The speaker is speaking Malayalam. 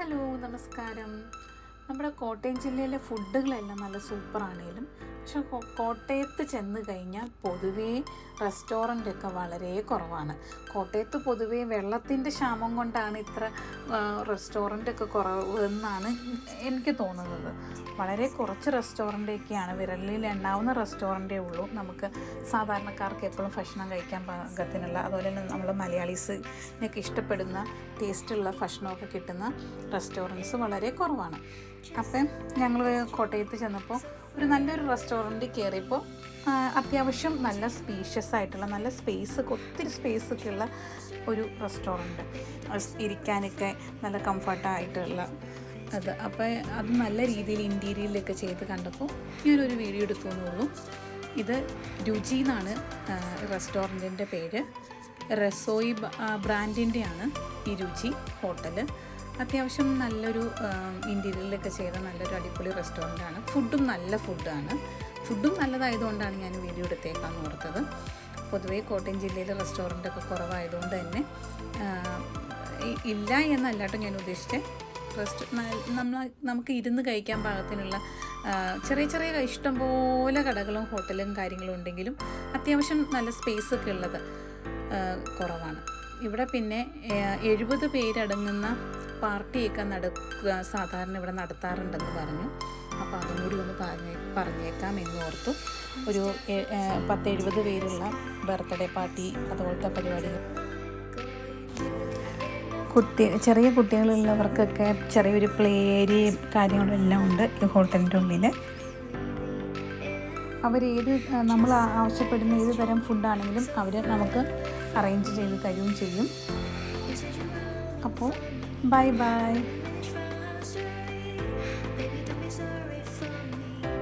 ഹലോ നമസ്കാരം. നമ്മുടെ കോട്ടയം ജില്ലയിലെ ഫുഡുകളെല്ലാം നല്ല സൂപ്പറാണേലും പക്ഷെ കോട്ടയത്ത് ചെന്ന് കഴിഞ്ഞാൽ പൊതുവേ റെസ്റ്റോറൻ്റൊക്കെ വളരെ കുറവാണ്. കോട്ടയത്ത് പൊതുവേ വെള്ളത്തിൻ്റെ ക്ഷാമം കൊണ്ടാണ് ഇത്ര റെസ്റ്റോറൻ്റൊക്കെ കുറവ് എന്നാണ് എനിക്ക് തോന്നുന്നത്. വളരെ കുറച്ച് റെസ്റ്റോറൻ്റൊക്കെയാണ്, വിരലിൽ എണ്ണാവുന്ന റെസ്റ്റോറൻ്റേ ഉള്ളൂ നമുക്ക് സാധാരണക്കാർക്ക് എപ്പോഴും ഭക്ഷണം കഴിക്കാൻ പാകത്തിനുള്ള, അതുപോലെ തന്നെ നമ്മൾ മലയാളീസിനൊക്കെ ഇഷ്ടപ്പെടുന്ന ടേസ്റ്റുള്ള ഭക്ഷണമൊക്കെ കിട്ടുന്ന റെസ്റ്റോറൻറ്റ്സ് വളരെ കുറവാണ്. അപ്പം ഞങ്ങൾ കോട്ടയത്ത് ചെന്നപ്പോൾ ഒരു നല്ലൊരു റെസ്റ്റോറൻറ്റ് കയറിയപ്പോൾ അത്യാവശ്യം നല്ല സ്പീഷ്യസ് ആയിട്ടുള്ള, നല്ല ഒത്തിരി സ്പേസൊക്കെ ഉള്ള ഒരു റെസ്റ്റോറൻറ്റ്, ഇരിക്കാനൊക്കെ നല്ല കംഫർട്ടായിട്ടുള്ള അപ്പോൾ അത് നല്ല രീതിയിൽ ഇൻറ്റീരിയറിലൊക്കെ ചെയ്ത് കണ്ടപ്പോൾ ഞാനൊരു വീഡിയോ എടുക്കുന്നുള്ളൂ. ഇത് രുചി എന്നാണ് റെസ്റ്റോറൻറ്റിൻ്റെ പേര്. റസോയി ബ്രാൻഡിൻ്റെയാണ് ഈ രുചി ഹോട്ടൽ. അത്യാവശ്യം നല്ലൊരു ഇൻറ്റീരിയറിലൊക്കെ ചെയ്ത നല്ലൊരു അടിപൊളി റെസ്റ്റോറൻ്റാണ്. ഫുഡും നല്ല ഫുഡാണ്. ഫുഡും നല്ലതായതുകൊണ്ടാണ് ഞാൻ വീഡിയോ എടുത്തേക്കാന്ന് ഓർത്തത്. പൊതുവേ കോട്ടയം ജില്ലയിൽ റെസ്റ്റോറൻറ്റൊക്കെ കുറവായതുകൊണ്ട് തന്നെ ഇല്ല എന്നല്ലാട്ടോ ഞാൻ ഉദ്ദേശിച്ചത്. നമുക്ക് ഇരുന്ന് കഴിക്കാൻ പാകത്തിനുള്ള ചെറിയ ചെറിയ ഇഷ്ടംപോലെ കടകളും ഹോട്ടലും കാര്യങ്ങളും ഉണ്ടെങ്കിലും അത്യാവശ്യം നല്ല സ്പേസൊക്കെ ഉള്ളത് കുറവാണ്. ഇവിടെ പിന്നെ 70 പേരടങ്ങുന്ന പാർട്ടിയൊക്കെ സാധാരണ ഇവിടെ നടത്താറുണ്ടെന്ന് പറഞ്ഞു. അപ്പോൾ അതും കൂടി ഒന്ന് പറഞ്ഞേക്കാം എന്നോർത്തു. ഒരു 10-70 പേരുള്ള ബർത്ത്ഡേ പാർട്ടി അതുപോലത്തെ പരിപാടികൾ, ചെറിയ കുട്ടികളുള്ളവർക്കൊക്കെ ചെറിയൊരു പ്ലേ ഏരിയയും കാര്യങ്ങളും എല്ലാം ഉണ്ട് ഈ ഹോട്ടലിൻ്റെ ഉള്ളിൽ. നമ്മൾ ആവശ്യപ്പെടുന്ന ഏത് തരം ഫുഡാണെങ്കിലും അവർ നമുക്ക് അറേഞ്ച് ചെയ്ത് തരുകയും ചെയ്യും. അപ്പോൾ ബൈ.